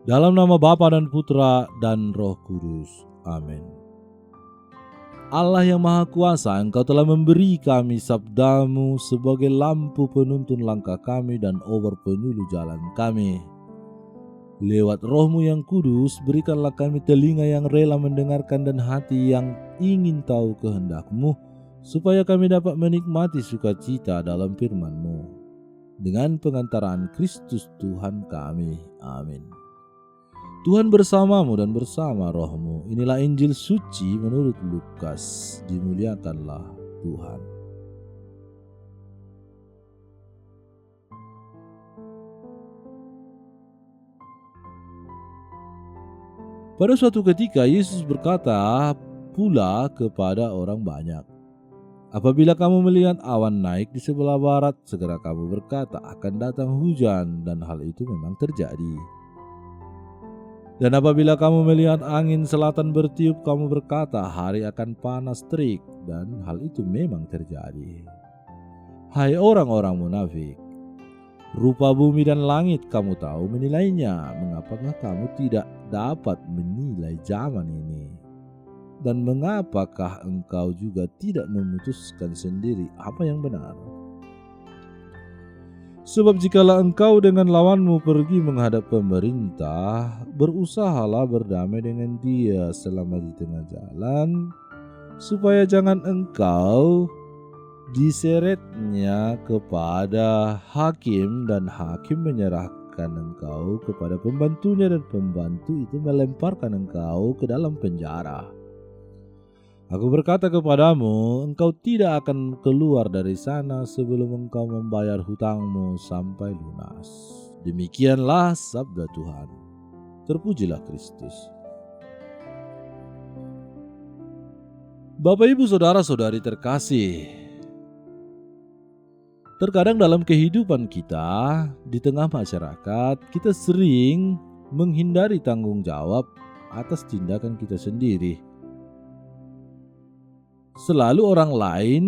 Dalam nama Bapa dan Putra dan Roh Kudus. Amin. Allah yang Maha Kuasa, Engkau telah memberi kami sabda-Mu sebagai lampu penuntun langkah kami dan obor penyuluh jalan kami. Lewat Roh-Mu yang kudus, berikanlah kami telinga yang rela mendengarkan dan hati yang ingin tahu kehendak-Mu, supaya kami dapat menikmati sukacita dalam firman-Mu. Dengan pengantaraan Kristus Tuhan kami. Amin. Tuhan bersamamu dan bersama rohmu. Inilah Injil suci menurut Lukas. Dimuliakanlah Tuhan. Pada suatu ketika Yesus berkata pula kepada orang banyak, "Apabila kamu melihat awan naik di sebelah barat, segera kamu berkata akan datang hujan, dan hal itu memang terjadi. Dan apabila kamu melihat angin selatan bertiup, kamu berkata hari akan panas terik, dan hal itu memang terjadi. Hai orang-orang munafik, rupa bumi dan langit kamu tahu menilainya. Mengapakah kamu tidak dapat menilai zaman ini? Dan mengapakah engkau juga tidak memutuskan sendiri apa yang benar? Sebab jikalau engkau dengan lawanmu pergi menghadap pemerintah, berusahalah berdamai dengan dia selama di tengah jalan, supaya jangan engkau diseretnya kepada hakim dan hakim menyerahkan engkau kepada pembantunya dan pembantu itu melemparkan engkau ke dalam penjara. Aku berkata kepadamu, engkau tidak akan keluar dari sana sebelum engkau membayar hutangmu sampai lunas." Demikianlah sabda Tuhan. Terpujilah Kristus. Bapak, Ibu, saudara-saudari terkasih, terkadang dalam kehidupan kita, di tengah masyarakat, kita sering menghindari tanggung jawab atas tindakan kita sendiri. Selalu orang lain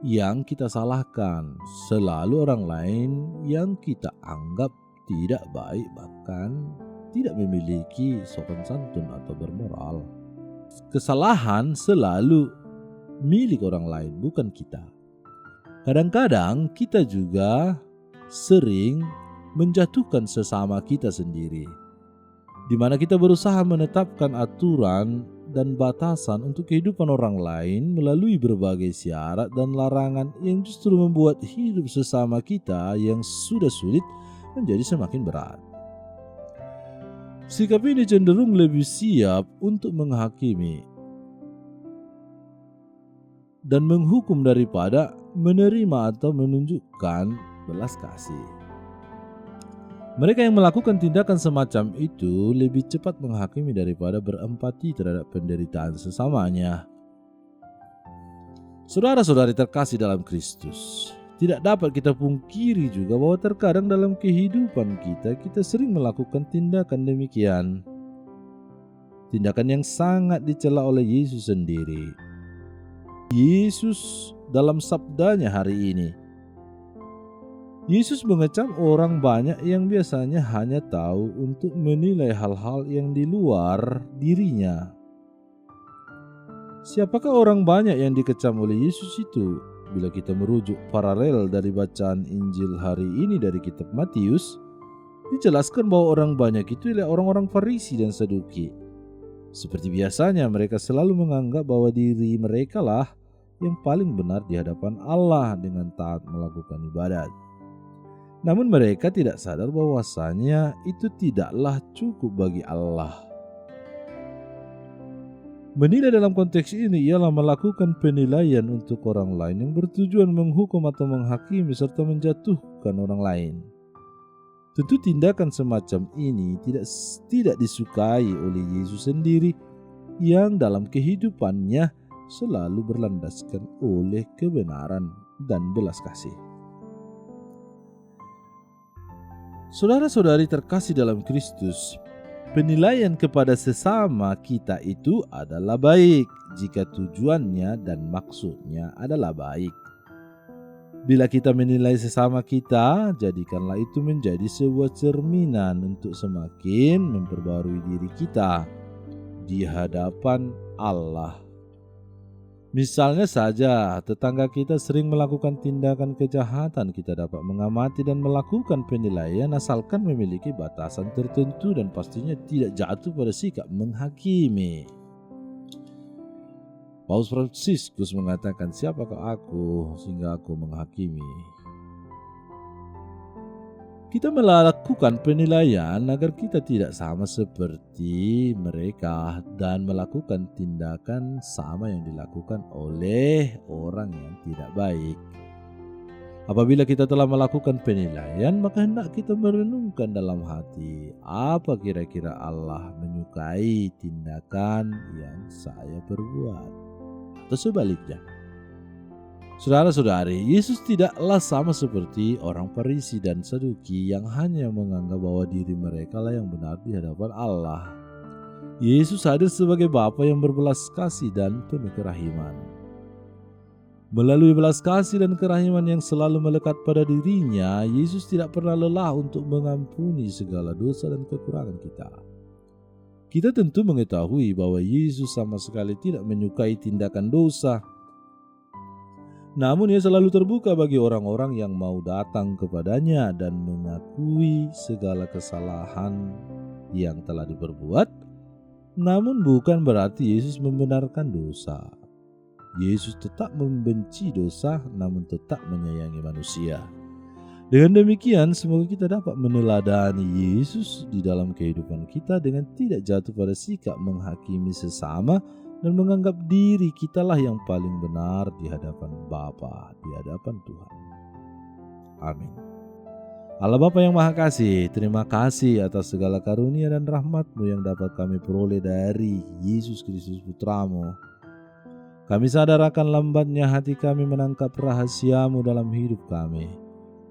yang kita salahkan, selalu orang lain yang kita anggap tidak baik, bahkan tidak memiliki sopan santun atau bermoral. Kesalahan selalu milik orang lain, bukan kita. Kadang-kadang kita juga sering menjatuhkan sesama kita sendiri, di mana kita berusaha menetapkan aturan dan batasan untuk kehidupan orang lain melalui berbagai syarat dan larangan yang justru membuat hidup sesama kita yang sudah sulit menjadi semakin berat. Sikap ini cenderung lebih siap untuk menghakimi dan menghukum daripada menerima atau menunjukkan belas kasih. Mereka yang melakukan tindakan semacam itu lebih cepat menghakimi daripada berempati terhadap penderitaan sesamanya. Saudara-saudari terkasih dalam Kristus, tidak dapat kita pungkiri juga bahwa terkadang dalam kehidupan kita sering melakukan tindakan demikian. Tindakan yang sangat dicela oleh Yesus sendiri. Yesus dalam sabdanya hari ini, Yesus mengecam orang banyak yang biasanya hanya tahu untuk menilai hal-hal yang di luar dirinya. Siapakah orang banyak yang dikecam oleh Yesus itu? Bila kita merujuk paralel dari bacaan Injil hari ini dari kitab Matius, dijelaskan bahwa orang banyak itu adalah orang-orang Farisi dan Saduki. Seperti biasanya, mereka selalu menganggap bahwa diri mereka lah yang paling benar di hadapan Allah dengan taat melakukan ibadat. Namun mereka tidak sadar bahwasanya itu tidaklah cukup bagi Allah. Menilai dalam konteks ini ialah melakukan penilaian untuk orang lain yang bertujuan menghukum atau menghakimi serta menjatuhkan orang lain. Tentu tindakan semacam ini tidak disukai oleh Yesus sendiri yang dalam kehidupannya selalu berlandaskan oleh kebenaran dan belas kasih. Saudara-saudari terkasih dalam Kristus, penilaian kepada sesama kita itu adalah baik jika tujuannya dan maksudnya adalah baik. Bila kita menilai sesama kita, jadikanlah itu menjadi sebuah cerminan untuk semakin memperbarui diri kita di hadapan Allah. Misalnya saja, tetangga kita sering melakukan tindakan kejahatan, kita dapat mengamati dan melakukan penilaian asalkan memiliki batasan tertentu dan pastinya tidak jatuh pada sikap menghakimi. Paus Fransiskus mengatakan, siapakah aku sehingga aku menghakimi? Kita melakukan penilaian agar kita tidak sama seperti mereka dan melakukan tindakan sama yang dilakukan oleh orang yang tidak baik. Apabila kita telah melakukan penilaian, maka hendak kita merenungkan dalam hati, apa kira-kira Allah menyukai tindakan yang saya perbuat? Atau sebaliknya. Saudara-saudari, Yesus tidaklah sama seperti orang Farisi dan Saduki yang hanya menganggap bahwa diri mereka lah yang benar di hadapan Allah. Yesus hadir sebagai Bapa yang berbelas kasih dan penuh kerahiman. Melalui belas kasih dan kerahiman yang selalu melekat pada dirinya, Yesus tidak pernah lelah untuk mengampuni segala dosa dan kekurangan kita. Kita tentu mengetahui bahwa Yesus sama sekali tidak menyukai tindakan dosa. Namun ia selalu terbuka bagi orang-orang yang mau datang kepadanya dan mengakui segala kesalahan yang telah diperbuat. Namun bukan berarti Yesus membenarkan dosa. Yesus tetap membenci dosa namun tetap menyayangi manusia. Dengan demikian, semoga kita dapat meneladani Yesus di dalam kehidupan kita dengan tidak jatuh pada sikap menghakimi sesama dan menganggap diri kitalah yang paling benar di hadapan Bapa, di hadapan Tuhan. Amin. Allah Bapa yang Maha Kasih, terima kasih atas segala karunia dan rahmat-Mu yang dapat kami peroleh dari Yesus Kristus Putra-Mu. Kami sadar akan lambatnya hati kami menangkap rahasia-Mu dalam hidup kami.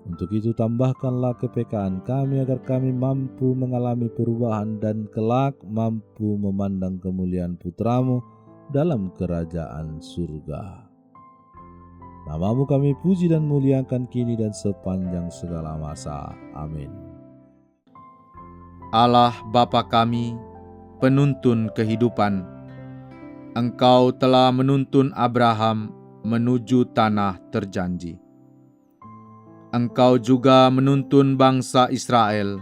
Untuk itu tambahkanlah kepekaan kami agar kami mampu mengalami perubahan dan kelak mampu memandang kemuliaan Putra-Mu dalam kerajaan surga. Nama-Mu kami puji dan muliakan kini dan sepanjang segala masa. Amin. Allah Bapa kami, penuntun kehidupan, Engkau telah menuntun Abraham menuju tanah terjanji. Engkau juga menuntun bangsa Israel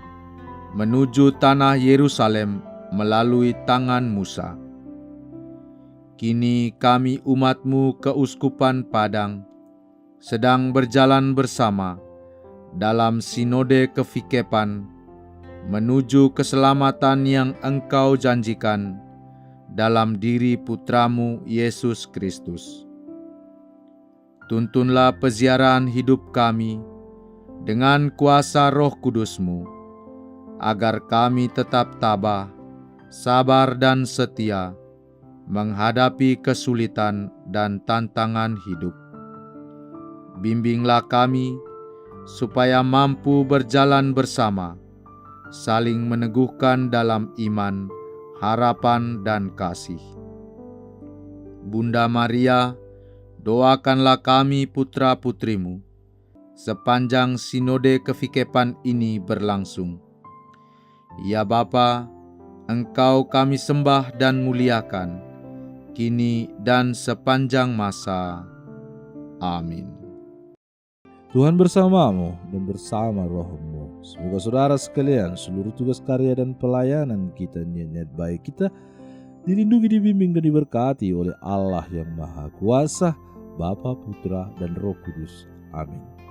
menuju tanah Yerusalem melalui tangan Musa. Kini kami umat-Mu keuskupan Padang sedang berjalan bersama dalam sinode kefikepan menuju keselamatan yang Engkau janjikan dalam diri Putra-Mu Yesus Kristus. Tuntunlah peziarahan hidup kami dengan kuasa Roh Kudus-Mu, agar kami tetap tabah, sabar dan setia menghadapi kesulitan dan tantangan hidup. Bimbinglah kami supaya mampu berjalan bersama, saling meneguhkan dalam iman, harapan dan kasih. Bunda Maria, doakanlah kami putra-putrimu sepanjang sinode kefikepan ini berlangsung. Ya Bapa, Engkau kami sembah dan muliakan, kini dan sepanjang masa. Amin. Tuhan bersamamu dan bersama rohmu. Semoga saudara sekalian, seluruh tugas karya dan pelayanan kita, niat-niat baik kita, dilindungi, dibimbing dan diberkati oleh Allah yang Maha Kuasa, Bapa, Putra, dan Roh Kudus. Amin.